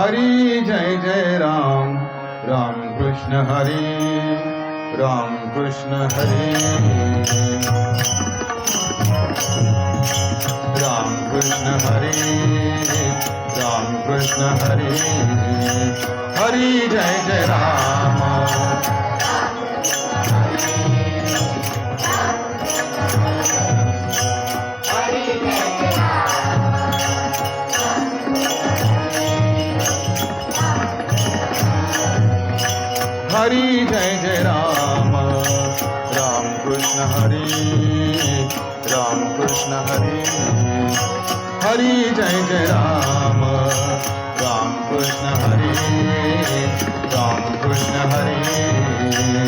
Hari Jai Jai Ram Ram Krishna Hari Ram Krishna Hari Ram Krishna Hari Ram Krishna Hari Hari Jai Jai Ram Hari Jai Jai Ram Ram Krishna Hari Ram Krishna Hari Hari Jai Jai Ram Ram Krishna Hari Ram Krishna Hari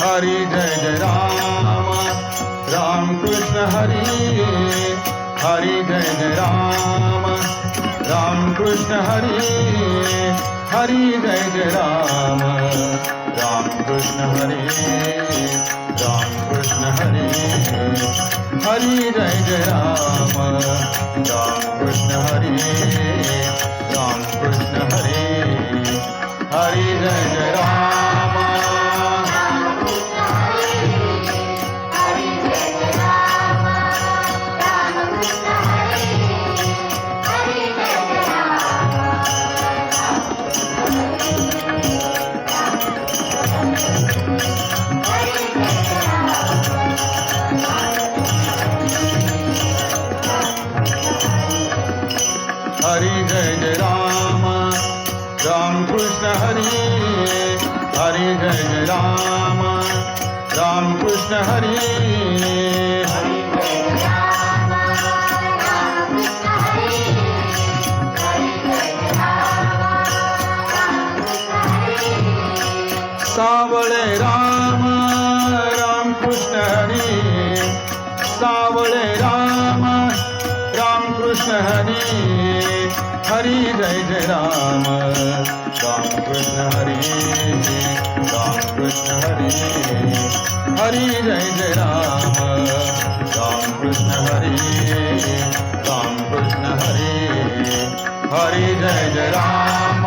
Hari Jai Jai Ram Ram Krishna Hari Hari Jai Jai Ram Ram Krishna Hari Hari Jai Jai Ram Ram Krishna Hari Ram Krishna Hari Hari Jai Jai Ram Ram Krishna Hari Ram Krishna Hari Hari Jai Jai Ram Hari Jai Jai Ram Ram Krishna Hari Hari Jai Jai Ram Ram Krishna Hari Savale Ram Ram Krishna Hari Savale Ram Ram Krishna Hari Hari Jai Jai Ram Ram Krishna Hari Ram Krishna Hari Hari Jai Jai Ram Ram Krishna Hari Ram Krishna Hari Hari Jai Jai Ram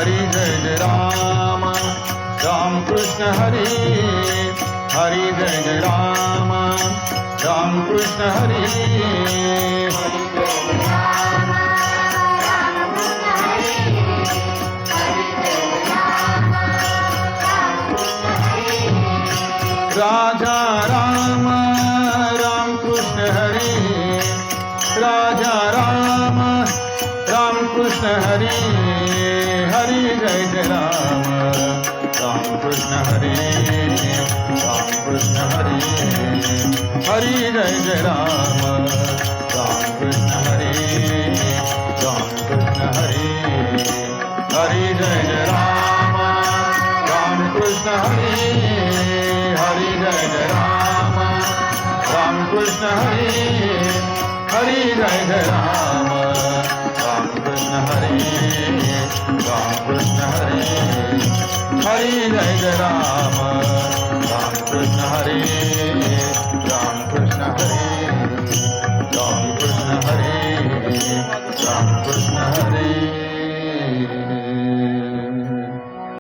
Hari Jai Jai Ram Ram Krishna Hari Hari Jai Jai Ram Ram Krishna Hari Raja Ram Ram Krishna Hari Raja Ram Ram Krishna Hari Hari Jai Jai Ram Ram Krishna Hari Ram Krishna Hari Hari Jai Jai Ram Ram Krishna Hari Ram Krishna Hari Hari Jai Jai Ram Ram Krishna Hari Hari Jai Jai Ram Ram Krishna Hari Hari Jai Jai Ram Ram Krishna Hari Ram Krishna Hari Hari Jai Jai Ram Ram Krishna Hari